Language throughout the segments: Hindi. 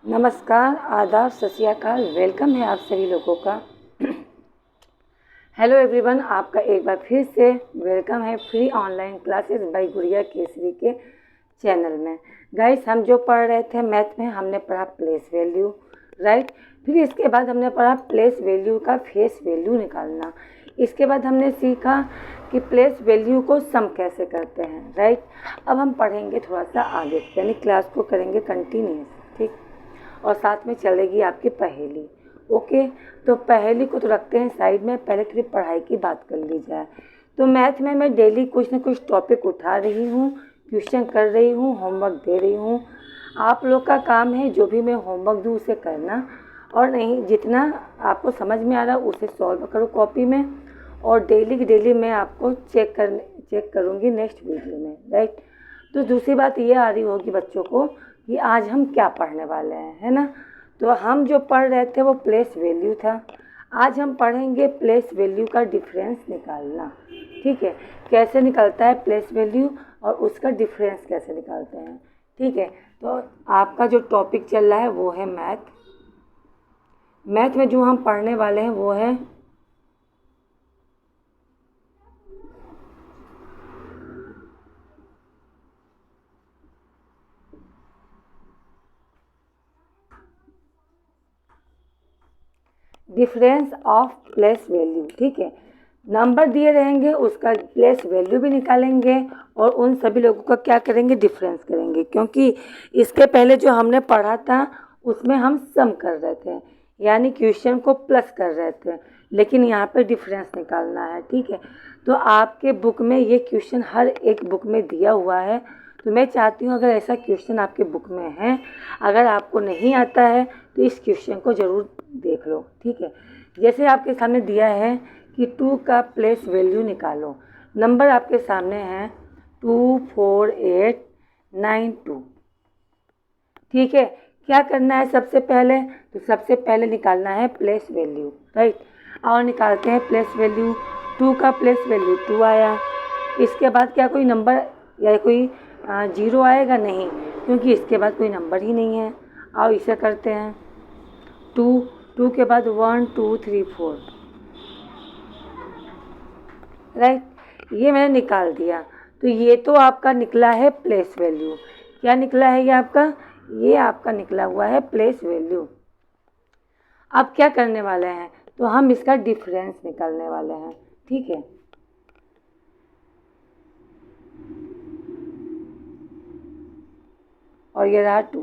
नमस्कार, आदाब, सत श्री अकाल। वेलकम है आप सभी लोगों का। हेलो एवरीवन, आपका एक बार फिर से वेलकम है फ्री ऑनलाइन क्लासेस बाय गुड़िया केसरी के चैनल में। गाइस, हम जो पढ़ रहे थे मैथ में, हमने पढ़ा प्लेस वैल्यू, राइट। फिर इसके बाद हमने पढ़ा प्लेस वैल्यू का फेस वैल्यू निकालना। इसके बाद हमने सीखा कि प्लेस वैल्यू को सम कैसे करते हैं, राइट। अब हम पढ़ेंगे थोड़ा सा आगे, यानी क्लास को करेंगे कंटिन्यूस, ठीक। और साथ में चलेगी आपकी पहेली। ओके, तो पहेली को तो रखते हैं साइड में, पहले थोड़ी पढ़ाई की बात कर ली जाए। तो मैथ में मैं डेली कुछ ना कुछ टॉपिक उठा रही हूँ, क्वेश्चन कर रही हूँ, होमवर्क दे रही हूँ। आप लोग का काम है जो भी मैं होमवर्क दूँ उसे करना, और नहीं जितना आपको समझ में आ रहा उसे सॉल्व करो कॉपी में। और डेली की डेली मैं आपको चेक करूँगी नेक्स्ट वीडियो में, राइट। तो दूसरी बात ये आ रही होगी बच्चों को कि आज हम क्या पढ़ने वाले हैं, है ना। तो हम जो पढ़ रहे थे वो प्लेस वैल्यू था। आज हम पढ़ेंगे प्लेस वैल्यू का डिफरेंस निकालना, ठीक है। कैसे निकलता है प्लेस वैल्यू और उसका डिफरेंस कैसे निकालते हैं, ठीक है। तो आपका जो टॉपिक चल रहा है वो है मैथ। मैथ में जो हम पढ़ने वाले हैं वो है डिफरेंस ऑफ प्लेस वैल्यू, ठीक है। नंबर दिए रहेंगे, उसका प्लेस वैल्यू भी निकालेंगे और उन सभी लोगों का क्या करेंगे, डिफरेंस करेंगे। क्योंकि इसके पहले जो हमने पढ़ा था उसमें हम सम कर रहे थे, यानी क्वेश्चन को प्लस कर रहे थे, लेकिन यहाँ पे डिफरेंस निकालना है, ठीक है। तो आपके बुक में ये क्वेश्चन हर एक बुक में दिया हुआ है। तो मैं चाहती हूँ अगर ऐसा क्वेश्चन आपके बुक में है, अगर आपको नहीं आता है तो इस क्वेश्चन को ज़रूर देख लो, ठीक है। जैसे आपके सामने दिया है कि 2 का प्लेस वैल्यू निकालो। नंबर आपके सामने हैं 24892, ठीक है। क्या करना है सबसे पहले, तो सबसे पहले निकालना है प्लेस वैल्यू, राइट। और निकालते हैं प्लेस वैल्यू। 2 का प्लेस वैल्यू 2 आया। इसके बाद क्या कोई नंबर या कोई 0 आएगा? नहीं, क्योंकि इसके बाद कोई नंबर ही नहीं है। आओ इसे करते हैं। 2 के बाद 1 2 3 4, राइट। ये मैंने निकाल दिया। तो ये तो आपका निकला है प्लेस वैल्यू। क्या निकला है ये आपका निकला हुआ है प्लेस वैल्यू। अब क्या करने वाले हैं, तो हम इसका डिफरेंस निकालने वाले हैं, ठीक है। और ये रहा 2।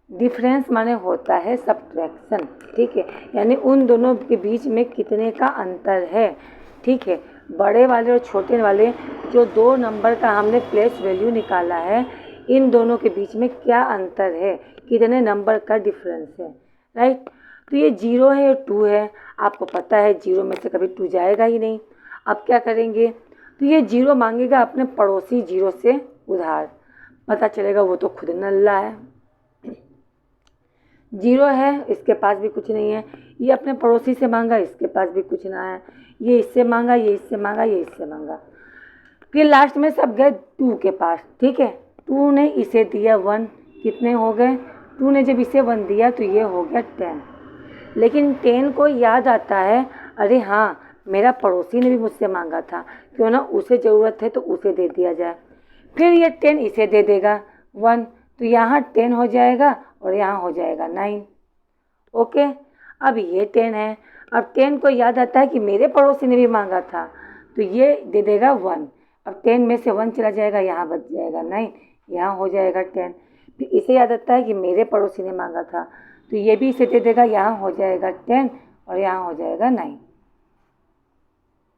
डिफरेंस माने होता है सब्ट्रैक्शन, ठीक है। यानी उन दोनों के बीच में कितने का अंतर है, ठीक है। बड़े वाले और छोटे वाले जो 2 नंबर का हमने प्लेस वैल्यू निकाला है, इन दोनों के बीच में क्या अंतर है, कितने नंबर का डिफरेंस है, राइट। तो ये 0 है और 2 है। आपको पता है 0 में से कभी 2 जाएगा ही नहीं। अब क्या करेंगे, तो ये 0 मांगेगा अपने पड़ोसी 0 से उधार। पता चलेगा वो तो खुद नल्ला है। 0 है, इसके पास भी कुछ नहीं है। ये अपने पड़ोसी से मांगा, इसके पास भी कुछ ना है। ये इससे मांगा, ये इससे मांगा, ये इससे मांगा। फिर लास्ट में सब गए 2 के पास, ठीक है। 2 ने इसे दिया 1, कितने हो गए? 2 ने जब इसे 1 दिया तो ये हो गया 10। लेकिन 10 को याद आता है, अरे हाँ मेरा पड़ोसी ने भी मुझसे मांगा था, क्यों ना उसे ज़रूरत है तो उसे दे दिया जाए। फिर ये 10 इसे दे देगा 1, तो यहाँ 10 हो जाएगा और यहाँ हो जाएगा 9। ओके, अब ये 10 है। अब 10 को याद आता है कि मेरे पड़ोसी ने भी मांगा था, तो ये दे देगा 1। अब 10 में से 1 चला जाएगा, यहाँ बच जाएगा 9, यहाँ हो जाएगा 10। फिर इसे याद आता है कि मेरे पड़ोसी ने मांगा था, तो ये भी इसे दे देगा, यहाँ हो जाएगा 10 और यहाँ हो जाएगा 9।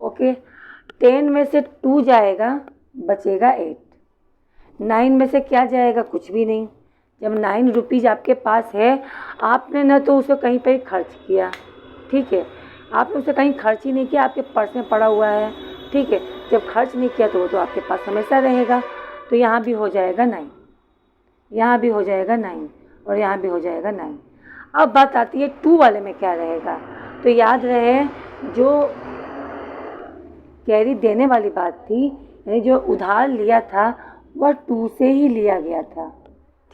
ओके, 10 में से 2 जाएगा, बचेगा 8। 9 में से क्या जाएगा? कुछ भी नहीं। जब 9 रुपीज़ आपके पास है, आपने न तो उसे कहीं पे खर्च किया, ठीक है। आपने उसे कहीं खर्च ही नहीं किया, आपके पर्स में पड़ा हुआ है, ठीक है। जब खर्च नहीं किया तो वो तो आपके पास हमेशा रहेगा। तो यहाँ भी हो जाएगा 9, यहाँ भी हो जाएगा 9 और यहाँ भी हो जाएगा 9। अब बात आती है 2 वाले में क्या रहेगा। तो याद रहे जो कैरी देने वाली बात थी, यानी जो उधार लिया था वह 2 से ही लिया गया था,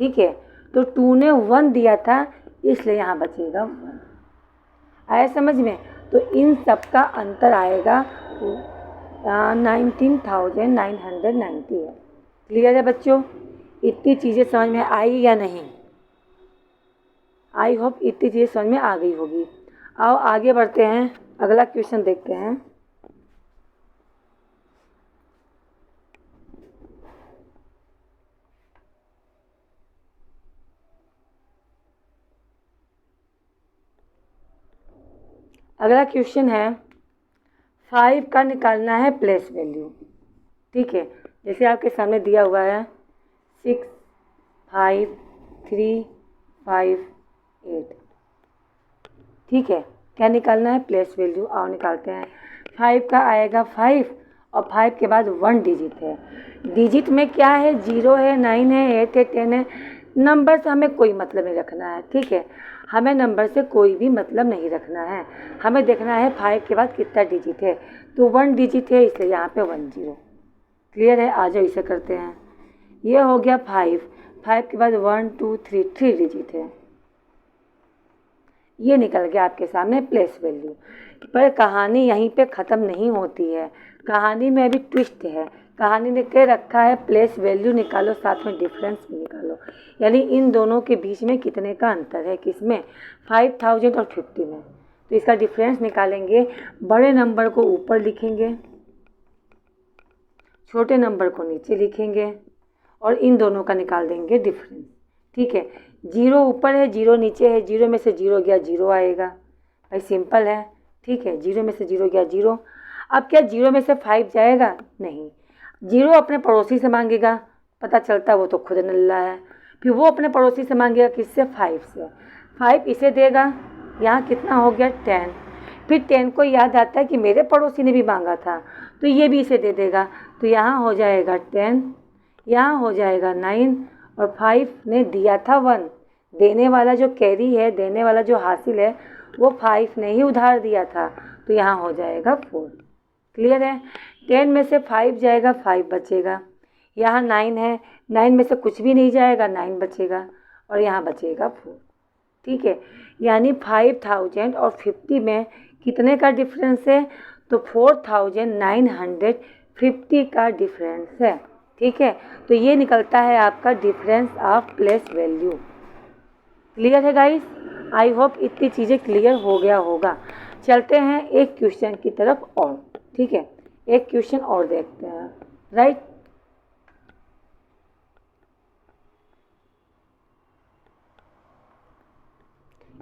ठीक है, तो 2 ने 1 दिया था इसलिए यहाँ बचेगा 1। आया समझ में? तो इन सब का अंतर आएगा 19,990 है। क्लियर है बच्चों? इतनी चीज़ें समझ में आई या नहीं? आई होप इतनी चीज़ें समझ में आ गई होगी। आओ आगे बढ़ते हैं, अगला क्वेश्चन देखते हैं। अगला क्वेश्चन है 5 का निकालना है प्लेस वैल्यू। ठीक है, जैसे आपके सामने दिया हुआ है 6, 5, 3, 5, 8। ठीक है, क्या निकालना है? Place value. आओ निकालते हैं। 5 का आएगा 5 और 5 के बाद 1 डिजिट है। डिजिट में क्या है? 0 है, 9 है, 8 है, 10 है। नंबर से हमें कोई मतलब नहीं रखना है। ठीक है, हमें नंबर से कोई भी मतलब नहीं रखना है। हमें देखना है 5 के बाद कितना डिजिट है। तो 1 डिजिट है इसलिए यहाँ पे 1 0। क्लियर है? आ जाओ इसे करते हैं। ये हो गया 5 के बाद 1 2 3 डिजिट है। ये निकल गया आपके सामने प्लेस वैल्यू। पर कहानी यहीं पे ख़त्म नहीं होती है, कहानी में भी ट्विस्ट है। कहानी ने क्या रखा है? प्लेस वैल्यू निकालो, साथ में डिफरेंस भी निकालो। यानी इन दोनों के बीच में कितने का अंतर है? किसमें? 5000 और 50 में। तो इसका डिफरेंस निकालेंगे। बड़े नंबर को ऊपर लिखेंगे, छोटे नंबर को नीचे लिखेंगे और इन दोनों का निकाल देंगे डिफरेंस। ठीक है, 0 ऊपर है, 0 नीचे है, 0 में से 0 गया 0 आएगा। भाई सिंपल है। ठीक है, 0 में से 0 गया 0। अब क्या 0 में से 5 जाएगा? नहीं, 0 अपने पड़ोसी से मांगेगा, पता चलता वो तो खुद नल्ला है। फिर वो अपने पड़ोसी से मांगेगा, किससे? 5 से। 5 इसे देगा, यहाँ कितना हो गया? 10। फिर 10 को याद आता है कि मेरे पड़ोसी ने भी मांगा था, तो ये भी इसे दे देगा। तो यहाँ हो जाएगा 10, यहाँ हो जाएगा 9 और 5 ने दिया था 1। देने वाला जो कैरी है, देने वाला जो हासिल है, वो 5 ने ही उधार दिया था। तो यहाँ हो जाएगा 4। क्लियर है? 10 में से 5 जाएगा, 5 बचेगा। यहाँ 9 है, 9 में से कुछ भी नहीं जाएगा, 9 बचेगा और यहाँ बचेगा 4। ठीक है, यानी 5000 और 50 में कितने का डिफरेंस है? तो 4950 का डिफरेंस है। ठीक है, तो ये निकलता है आपका difference of place value. Clear है गाइस? आई होप इतनी चीज़ें क्लियर हो गया होगा। चलते हैं एक क्वेश्चन की तरफ और। ठीक है, एक क्वेश्चन और देखते हैं। राइट,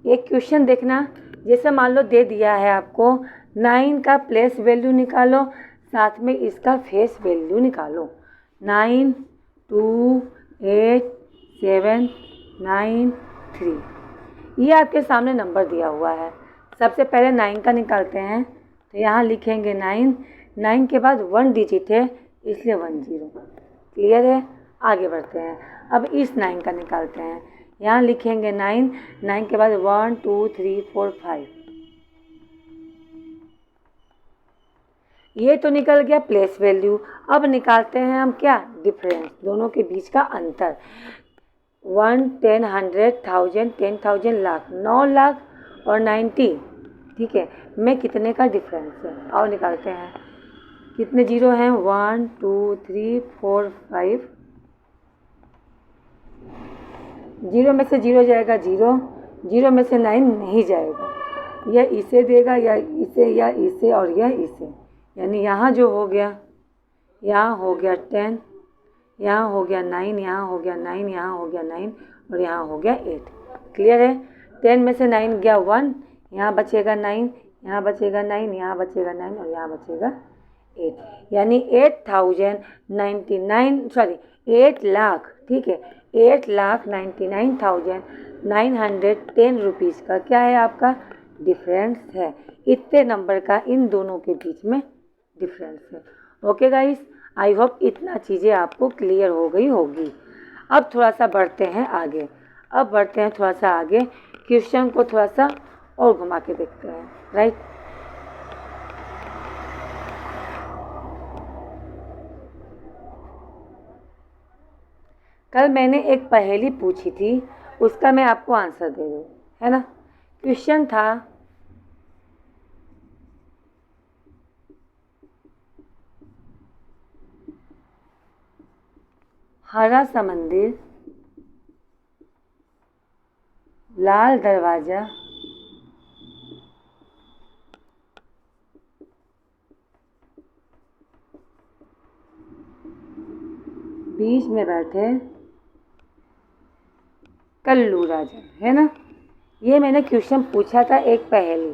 एक क्वेश्चन देखना। जैसे मान लो दे दिया है आपको 9 का प्लेस वैल्यू निकालो, साथ में इसका फेस वैल्यू निकालो। 9 2 8 7 9 3, ये आपके सामने नंबर दिया हुआ है। सबसे पहले 9 का निकालते हैं। तो यहाँ लिखेंगे 9, 9 के बाद 1 डिजिट है इसलिए 1 0। क्लियर है? आगे बढ़ते हैं। अब इस 9 का निकालते हैं। यहाँ लिखेंगे 9, 9 के बाद 1 2 3 4 5। ये तो निकल गया प्लेस वैल्यू। अब निकालते हैं हम क्या? डिफरेंस, दोनों के बीच का अंतर। 1 10 100 1000 10,000 लाख, 9 लाख और 90। ठीक है, में कितने का डिफरेंस है? आओ निकालते हैं। कितने जीरो हैं? 1 2 3 4 5। 0 में से 0 जाएगा 0, 0 में से 9 नहीं जाएगा। यह इसे देगा या इसे और यह इसे। यानी यहाँ जो हो गया, यहाँ हो गया 10, यहाँ हो गया 9, यहाँ हो गया 9, यहाँ हो गया 9 और यहाँ हो गया 8। क्लियर है? 10 में से 9 गया 1, यहाँ बचेगा 9, यहाँ बचेगा 9, यहाँ बचेगा 9 और यहाँ बचेगा 8। यानी 8 लाख, ठीक है, 8,99,910 रुपीज़ का क्या है? आपका डिफरेंस है। इतने नंबर का इन दोनों के बीच में डिफरेंस है। ओके गाइस, आई होप इतना चीज़ें आपको क्लियर हो गई होगी। अब थोड़ा सा बढ़ते हैं आगे। अब बढ़ते हैं थोड़ा सा आगे, क्वेश्चन को थोड़ा सा और घुमा के देखते हैं। राइट, कल मैंने एक पहेली पूछी थी, उसका मैं आपको आंसर दे दूँ, है ना। क्वेश्चन था, हरा सा मंदिर, लाल दरवाजा, बीच में बैठे कल्लू राजा, है ना। ये मैंने क्वेश्चन पूछा था एक पहेली।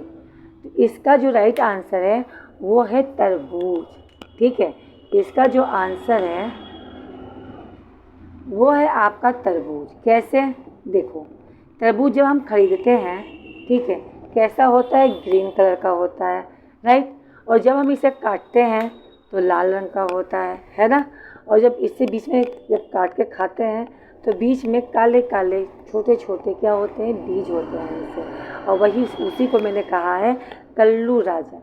तो इसका जो राइट आंसर है वो है तरबूज, ठीक है। इसका जो आंसर है वो है आपका तरबूज। कैसे, देखो, तरबूज जब हम खरीदते हैं, ठीक है, कैसा होता है, ग्रीन कलर का होता है, राइट। और जब हम इसे काटते हैं तो लाल रंग का होता है ना। और जब इससे बीच में जब काट के खाते हैं तो बीच में काले काले छोटे छोटे क्या होते हैं, बीज होते हैं इससे। और वही उसी को मैंने कहा है कल्लू राजा।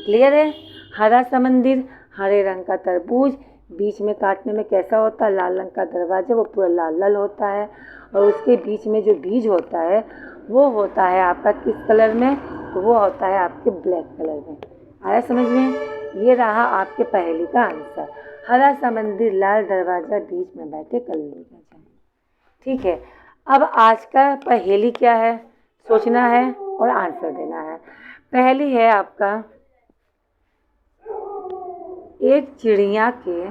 क्लियर है। हरा सा मंदिर, हरे रंग का तरबूज, बीच में काटने में कैसा होता है, लाल रंग का दरवाजा, वो पूरा लाल लाल होता है। और उसके बीच में जो बीज होता है वो होता है आपका किस कलर में, तो वो होता है आपके ब्लैक कलर में। आया समझ में। ये रहा आपके पहेली का आंसर, हरा सा मंदिर, लाल दरवाजा, बीच में बैठे कल्लू राजा। ठीक है। अब आज का पहेली क्या है, सोचना है और आंसर देना है। पहेली है आपका, एक चिड़िया के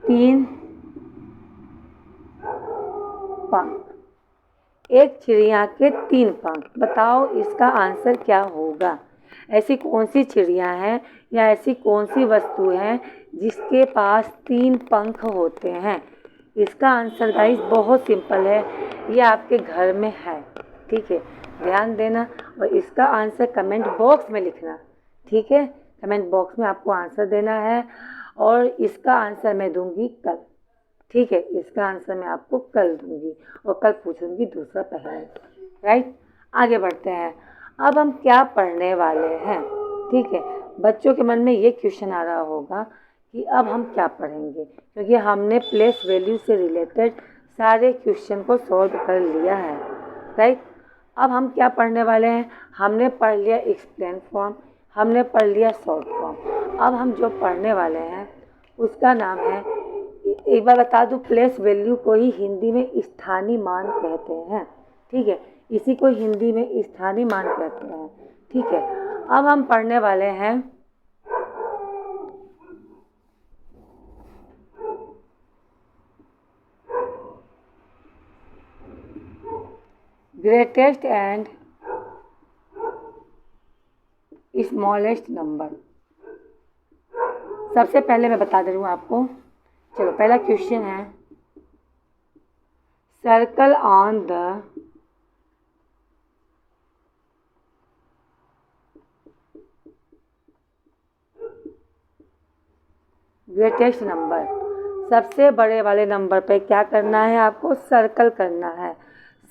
तीन पंख, एक चिड़िया के तीन पंख, बताओ इसका आंसर क्या होगा। ऐसी कौन सी चिड़िया है या ऐसी कौन सी वस्तु है जिसके पास तीन पंख होते हैं। इसका आंसर गाइस बहुत सिंपल है, ये आपके घर में है, ठीक है। ध्यान देना और इसका आंसर कमेंट बॉक्स में लिखना, ठीक है। कमेंट बॉक्स में आपको आंसर देना है और इसका आंसर मैं दूंगी कल, ठीक है। इसका आंसर मैं आपको कल दूंगी और कल पूछूंगी दूसरा पहेली, राइट। आगे बढ़ते हैं। अब हम क्या पढ़ने वाले हैं, ठीक है। बच्चों के मन में ये क्वेश्चन आ रहा होगा कि अब हम क्या पढ़ेंगे, क्योंकि हमने प्लेस वैल्यू से रिलेटेड सारे क्वेश्चन को सॉल्व कर लिया है, राइट। अब हम क्या पढ़ने वाले हैं, हमने पढ़ लिया एक्सप्लेन फॉर्म, हमने पढ़ लिया शॉर्ट फॉर्म। अब हम जो पढ़ने वाले हैं उसका नाम है, एक बार बता दूं, प्लेस वैल्यू को ही हिंदी में स्थानीय मान कहते हैं, ठीक है। इसी को हिंदी में स्थानीय मान कहते हैं, ठीक है। अब हम पढ़ने वाले हैं ग्रेटेस्ट एंड स्मॉलेस्ट नंबर। सबसे पहले मैं बता दे रही हूँ आपको, चलो पहला क्वेश्चन है, circle on the greatest number. सबसे बड़े वाले नंबर पे क्या करना है आपको, सर्कल करना है।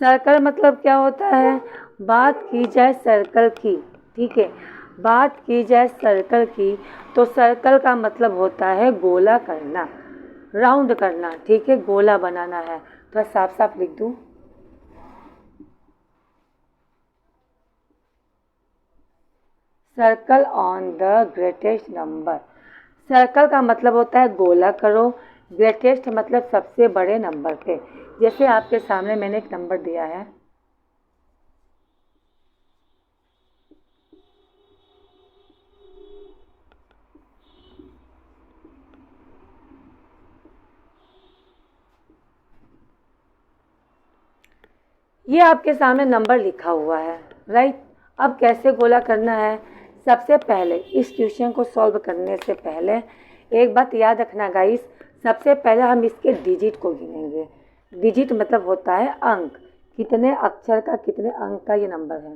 सर्कल मतलब क्या होता है, बात की जाए सर्कल की, ठीक है, बात की जाए सर्कल की तो सर्कल का मतलब होता है गोला करना, राउंड करना, ठीक है, गोला बनाना है। तो साफ साफ लिख दूं, circle on the greatest number. Circle का मतलब होता है गोला करो, ग्रेटेस्ट मतलब सबसे बड़े नंबर पे। जैसे आपके सामने मैंने एक नंबर दिया है, ये आपके सामने नंबर लिखा हुआ है, राइट। अब कैसे गोला करना है, सबसे पहले इस क्वेश्चन को सॉल्व करने से पहले एक बात याद रखना गाइस, सबसे पहले हम इसके डिजिट को गिनेंगे। डिजिट मतलब होता है अंक, कितने अक्षर का कितने अंक का ये नंबर है।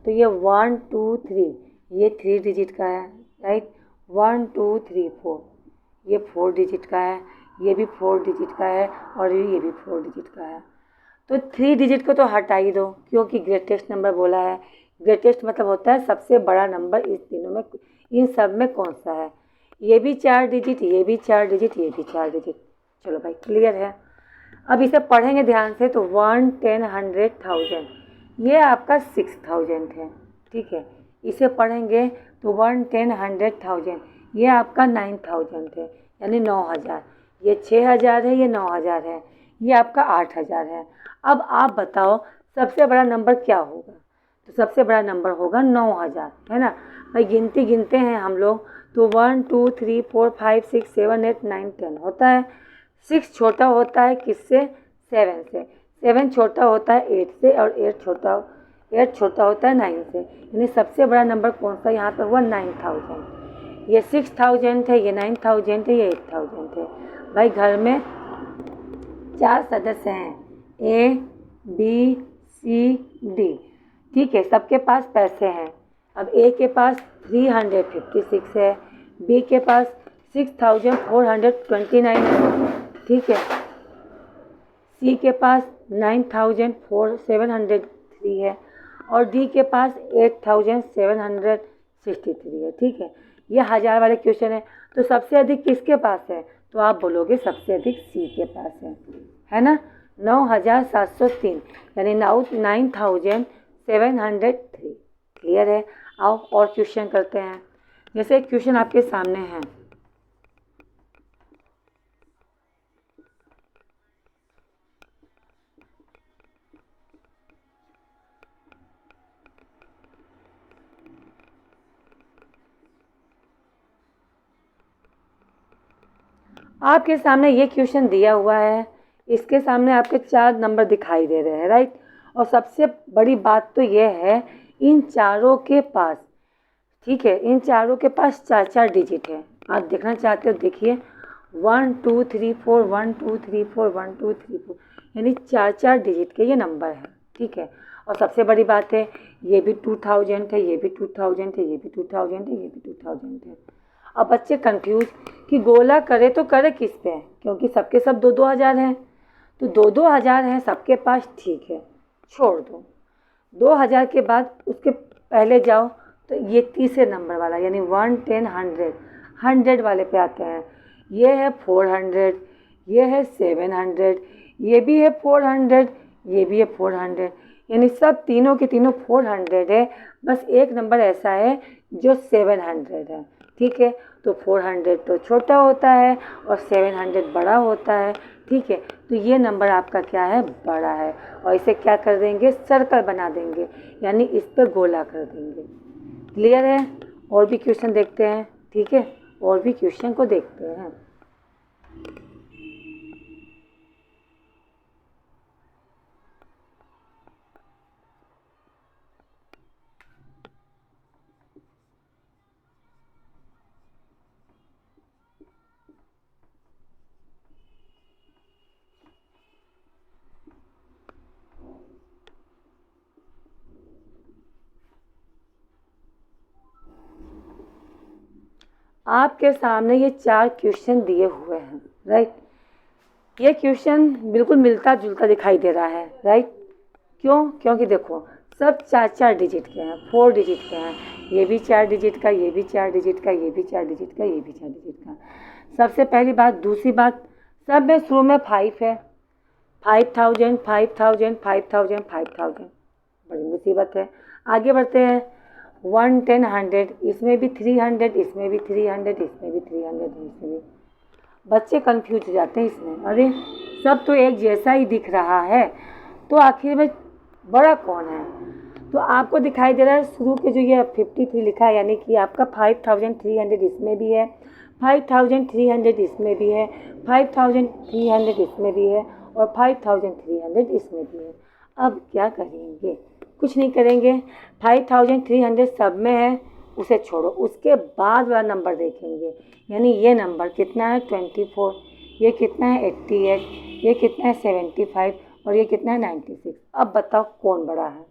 तो ये 1 2 3, ये 3 डिजिट का है, राइट। 1 2 3 4, ये 4 डिजिट का है, ये भी 4 डिजिट का है और ये भी 4 डिजिट का है। तो 3 डिजिट को तो हटा ही दो, क्योंकि ग्रेटेस्ट नंबर बोला है, ग्रेटेस्ट मतलब होता है सबसे बड़ा नंबर इस तीनों में, इन सब में कौन सा है। ये भी 4 डिजिट, ये भी 4 डिजिट, ये भी 4 डिजिट। चलो भाई क्लियर है। अब इसे पढ़ेंगे ध्यान से तो 1, 10, 100, 1000 ये आपका 6000 है। ठीक है, इसे पढ़ेंगे तो 1, 10, 100, 1000 ये आपका 9000 है, यानी 9000। ये 6000 है, ये 9000 है, ये आपका 8000 है। अब आप बताओ सबसे बड़ा नंबर क्या होगा। तो सबसे बड़ा नंबर होगा 9000, है ना भाई। गिनती गिनते हैं हम लोग तो 1, 2, 3, 4, 5, 6, 7, 8, 9, 10 होता है। 6 छोटा होता है किससे, 7 से। 7 छोटा होता है 8 से, और 8 छोटा होता है 9 से। यानी सबसे बड़ा नंबर कौन सा यहाँ पे हुआ, 9000। ये 6000 है, ये 9000 है, ये 8000 है। भाई घर में 4 सदस्य हैं, ए बी सी डी। ठीक है, सबके पास पैसे हैं। अब ए के पास 356 है, बी के पास 6429 है। ठीक है, सी के पास 9703 है, और डी के पास 8763 है। ठीक है, ये 1000 वाले क्वेश्चन है। तो सबसे अधिक किसके पास है, तो आप बोलोगे सबसे अधिक सी के पास है ना। 9703 यानी 9703। क्लियर है। आओ और क्वेश्चन करते हैं। जैसे एक क्वेश्चन आपके सामने है, आपके सामने ये क्वेश्चन दिया हुआ है। इसके सामने आपके 4 नंबर दिखाई दे रहे हैं, राइट। और सबसे बड़ी बात तो ये है, इन चारों के पास, ठीक है, इन चारों के पास 4 डिजिट है। आप देखना चाहते हो, देखिए 1 2 3 4, 1 2 3 4, 1 2 3 4, यानी 4 डिजिट के ये नंबर है। ठीक है, और सबसे बड़ी बात है, ये भी 2000 है, ये भी 2000 है, ये भी 2000 है, ये भी 2000 है। अब बच्चे कंफ्यूज कि गोला करे तो करे किस पे, क्योंकि सबके सब 2-2000 हैं। तो 2-2000 हैं सबके पास, ठीक है, छोड़ दो। 2000 के बाद उसके पहले जाओ तो ये तीसरे नंबर वाला, यानी 1, 10, 100 वाले पे आते हैं। ये है 400, ये है 700, ये भी है 400, ये भी है 400, यानी सब तीनों के तीनों 400 है। बस एक नंबर ऐसा है जो 700 है। ठीक है, तो 400 तो छोटा होता है और 700 बड़ा होता है। ठीक है, तो ये नंबर आपका क्या है, बड़ा है। और इसे क्या कर देंगे, सर्कल बना देंगे, यानी इस पर गोला कर देंगे। क्लियर है। और भी क्वेश्चन देखते हैं। ठीक है, और भी क्वेश्चन को देखते हैं। आपके सामने ये 4 क्वेश्चन दिए हुए हैं, राइट। ये क्वेश्चन बिल्कुल मिलता जुलता दिखाई दे रहा है, राइट। क्यों, क्योंकि देखो सब 4 डिजिट के हैं, 4 डिजिट के हैं। ये भी 4 डिजिट का, ये भी 4 डिजिट का, ये भी 4 डिजिट का, ये भी 4 डिजिट का। सबसे पहली बात। दूसरी बात, सब में शुरू में 5 है। 5000, 5000, 5000, 5000, बड़ी मुसीबत है। आगे बढ़ते हैं। 1, 10, 100, इसमें भी 300, इसमें भी 300, इसमें भी 300, इसमें भी। बच्चे कंफ्यूज हो जाते हैं इसमें, अरे सब तो एक जैसा ही दिख रहा है, तो आखिर में बड़ा कौन है। तो आपको दिखाई दे रहा है शुरू के जो ये 53 लिखा है, यानी कि आपका 5300 इसमें भी है, 5300 इसमें भी है, 5300 इसमें भी है, और 5300 इसमें भी है। अब क्या करेंगे, कुछ नहीं करेंगे। 5300 सब में है, उसे छोड़ो। उसके बाद वाला नंबर देखेंगे, यानी ये नंबर कितना है, 24, ये कितना है, 88, ये कितना है, 75, और ये कितना है, 96। अब बताओ कौन बड़ा है।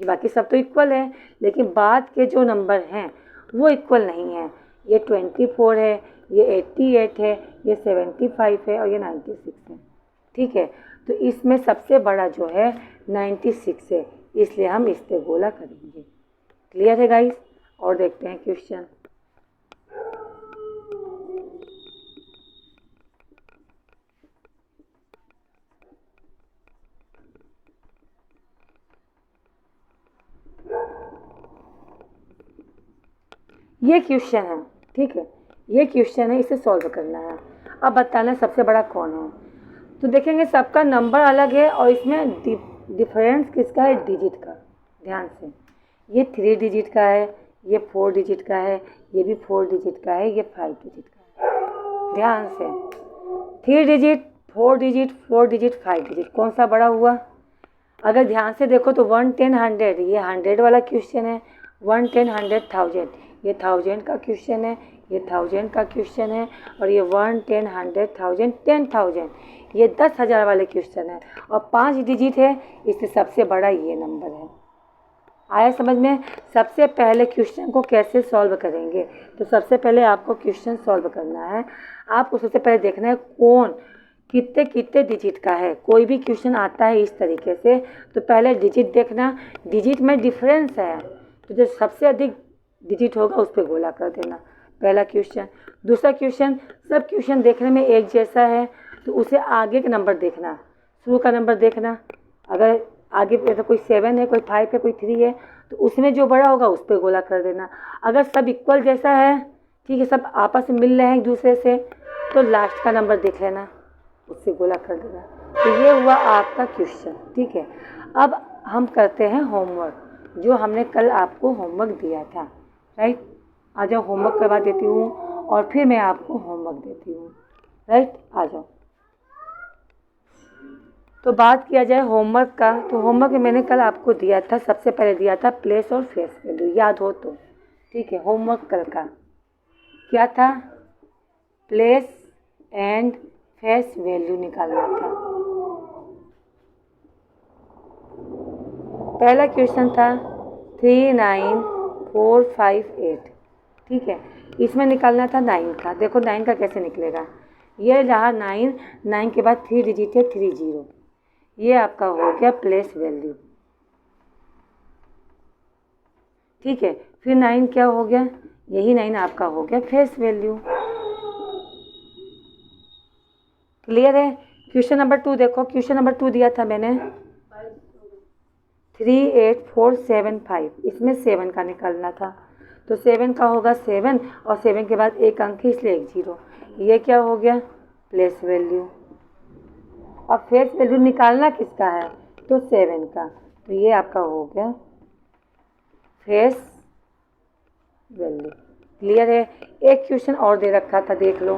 ये बाकी सब तो इक्वल है, लेकिन बाद के जो नंबर हैं वो इक्वल नहीं है। ये 24 है, ये 88 है, ये 75 है, और ये 96 है। ठीक है, तो इसमें सबसे बड़ा जो है 96 है। इसलिए हम इस पे गोला करेंगे। क्लियर है गाइस? और देखते हैं क्वेश्चन। ये क्वेश्चन है, ठीक है, ये क्वेश्चन है, इसे सॉल्व करना है। अब बताना सबसे बड़ा कौन है। तो देखेंगे सबका नंबर अलग है और इसमें डिफरेंस किसका है? डिजिट का। ध्यान से, ये 3 डिजिट का है, ये 4 डिजिट का है, ये भी 4 डिजिट का है, ये 5 डिजिट का है। ध्यान से, 3 डिजिट, 4 डिजिट, 4 डिजिट, 5 डिजिट, कौन सा बड़ा हुआ? अगर ध्यान से देखो तो 1, 10, 100, ये 100 वाला क्वेश्चन है। 1, 10, 100, 1000, ये 1000 का क्वेश्चन है, ये 1000 का क्वेश्चन है। और ये 1, 10, 100, 1000, 10,000, ये 10,000 वाले क्वेश्चन है। और 5 डिजिट है, इससे सबसे बड़ा ये नंबर है। आया समझ में? सबसे पहले क्वेश्चन को कैसे सॉल्व करेंगे? तो सबसे पहले आपको क्वेश्चन सॉल्व करना है। आपको सबसे पहले देखना है कौन कितने कितने डिजिट का है। कोई भी क्वेश्चन आता है इस तरीके से तो पहले डिजिट देखना, डिजिट में डिफरेंस है तो जो सबसे अधिक डिजिट होगा उस पर गोला कर देना। पहला क्वेश्चन। दूसरा क्वेश्चन, सब क्वेश्चन देखने में एक जैसा है तो उसे आगे का नंबर देखना, शुरू का नंबर देखना। अगर आगे पे तो कोई 7 है, कोई 5 है, कोई 3 है तो उसमें जो बड़ा होगा उस पर गोला कर देना। अगर सब इक्वल जैसा है, ठीक है, सब आपस में मिल रहे हैं एक दूसरे से, तो लास्ट का नंबर देख लेना, उससे गोला कर देना। तो ये हुआ आपका क्वेश्चन, ठीक है। अब हम करते हैं होमवर्क, जो हमने कल आपको होमवर्क दिया था, राइट। आ जाओ, होमवर्क करवा देती हूँ और फिर मैं आपको होमवर्क देती हूँ, राइट। आ जाओ। तो बात किया जाए होमवर्क का, तो होमवर्क मैंने कल आपको दिया था, सबसे पहले दिया था प्लेस और फेस वैल्यू, याद हो तो, ठीक है। होमवर्क कल का क्या था? प्लेस एंड फेस वैल्यू निकालना था। पहला क्वेश्चन था 39458, ठीक है। इसमें निकालना था 9 का। देखो 9 का कैसे निकलेगा, ये रहा 9, 9 के बाद 3 डिजिट है 30, ये आपका हो गया प्लेस वैल्यू, ठीक है। फिर 9 क्या हो गया? यही 9 आपका हो गया फेस वैल्यू। क्लियर है? क्वेश्चन नंबर 2 देखो, क्वेश्चन नंबर 2 दिया था मैंने 38475, इसमें 7 का निकालना था। तो 7 का होगा 7 और 7 के बाद एक अंक है इसलिए 1 0, ये क्या हो गया? Place value. और फेस वैल्यू निकालना किसका है? तो 7 का, तो ये आपका हो गया फेस वैल्यू। क्लियर है? एक क्वेश्चन और दे रखा था, देख लो,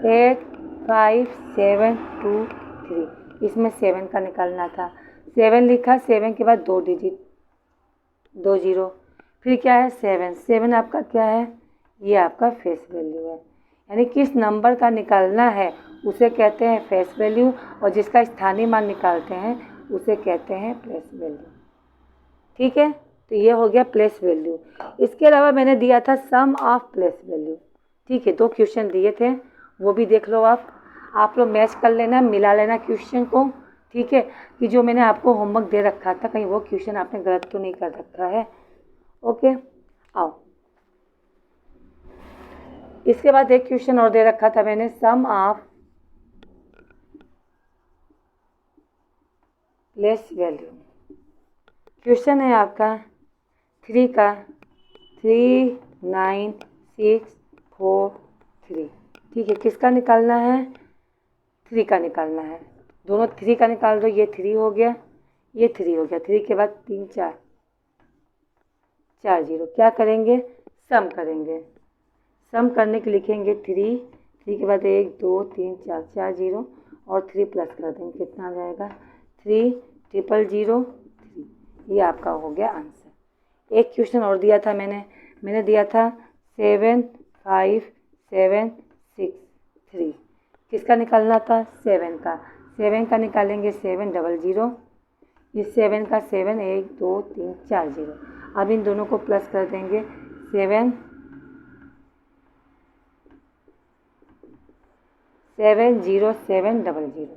85723, इसमें 7 का निकालना था। 7 लिखा, 7 के बाद 2 डिजिट 2 0, फिर क्या है 7, 7 आपका क्या है? ये आपका फेस वैल्यू है। यानी किस नंबर का निकालना है उसे कहते हैं फेस वैल्यू, और जिसका स्थानीय मान निकालते हैं उसे कहते हैं प्लेस वैल्यू, ठीक है। तो ये हो गया प्लेस वैल्यू। इसके अलावा मैंने दिया था सम ऑफ प्लेस वैल्यू, ठीक है। 2 क्वेश्चन दिए थे, वो भी देख लो। आप लोग मैच कर लेना, मिला लेना क्वेश्चन को, ठीक है, कि जो मैंने आपको होमवर्क दे रखा था कहीं वो क्वेश्चन आपने गलत तो नहीं कर रखा है। ओके, आओ। इसके बाद एक क्वेश्चन और दे रखा था मैंने, सम ऑफ प्लेस वैल्यू। क्वेश्चन है आपका 3 का 39643, ठीक है। किसका निकालना है? 3 का निकालना है। दोनों 3 का निकाल दो, ये 3 हो गया, ये 3 हो गया। 3 के बाद 3 4 4 0, क्या करेंगे? सम करेंगे। सम करने के लिखेंगे 3 के बाद 1 2 3 4 4 0 और 3 प्लस कर देंगे, कितना आ जाएगा? 3,000,003, ये आपका हो गया आंसर। एक क्वेश्चन और दिया था मैंने दिया था 75763, किसका निकालना था? 7 का। 7 का निकालेंगे 7 00, इस 7 का 7 1 2 3 4 0। अब इन दोनों को प्लस कर देंगे, 70700,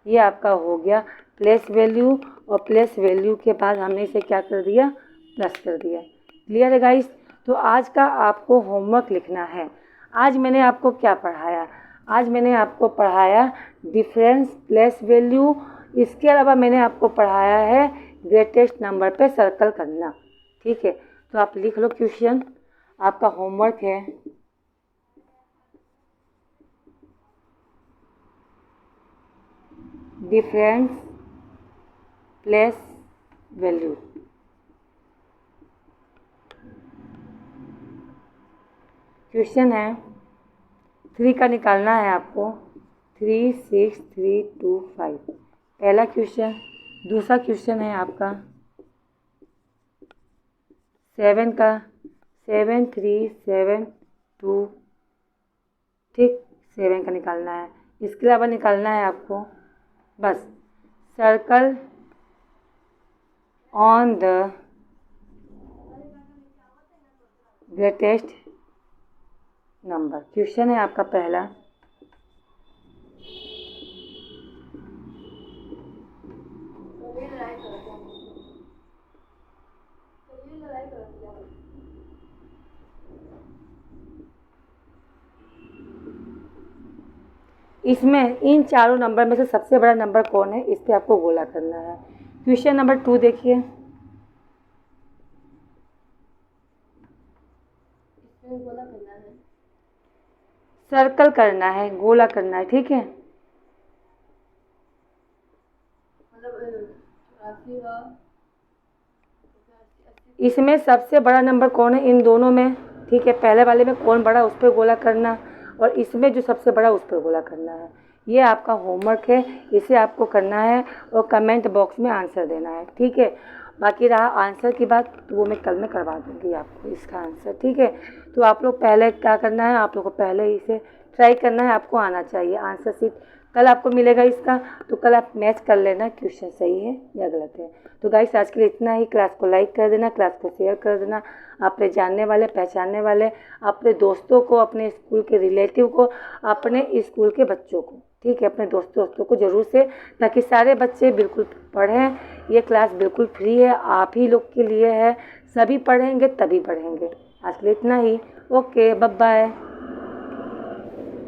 ये आपका हो गया प्लेस वैल्यू और प्लेस वैल्यू के बाद हमने इसे क्या कर दिया, प्लस कर दिया। क्लियर है गाइस। तो आज का आपको होमवर्क लिखना है। आज मैंने आपको क्या पढ़ाया, आज मैंने आपको पढ़ाया डिफरेंस, प्लेस वैल्यू, इसके अलावा मैंने आपको पढ़ाया है ग्रेटेस्ट नंबर पे सर्कल करना। ठीक है, तो आप लिख लो क्वेश्चन, आपका होमवर्क है। Difference, place value. क्वेश्चन है 3 का निकालना है आपको, 3, 6, 3, 2, 5 पहला क्वेश्चन। दूसरा क्वेश्चन है आपका 7 का, 7, 3, 7, 2, ठीक, 7 का निकालना है। इसके अलावा निकालना है आपको बस circle on the greatest number. Question है आपका पहला, इसमें इन चारों नंबर में से सबसे बड़ा नंबर कौन है, इस पे आपको गोला करना है। क्वेश्चन नंबर 2 देखिए, गोला करना है, सर्कल करना है, गोला करना है, ठीक है। इसमें सबसे बड़ा नंबर कौन है इन दोनों में, ठीक है। पहले वाले में कौन बड़ा, उस पर गोला करना, और इसमें जो सबसे बड़ा उस पर गोला करना है। ये आपका होमवर्क है, इसे आपको करना है और कमेंट बॉक्स में आंसर देना है, ठीक है। बाकी रहा आंसर की बात, तो वो मैं कल में करवा दूँगी आपको इसका आंसर, ठीक है। तो आप लोग पहले क्या करना है, आप लोग को पहले इसे ट्राई करना है, आपको आना चाहिए आंसर शीट। कल आपको मिलेगा इसका, तो कल आप मैच कर लेना क्वेश्चन सही है या गलत है। तो गाइस आज के लिए इतना ही। क्लास को लाइक कर देना, क्लास को शेयर कर देना अपने जानने वाले, पहचानने वाले, अपने दोस्तों को, अपने स्कूल के रिलेटिव को, अपने स्कूल के बच्चों को, ठीक है, अपने दोस्तों को ज़रूर से, ताकि सारे बच्चे बिल्कुल पढ़ें। ये क्लास बिल्कुल फ्री है, आप ही लोग के लिए है, सभी पढ़ेंगे तभी पढ़ेंगे। आज के लिए इतना ही। Okay, bye bye.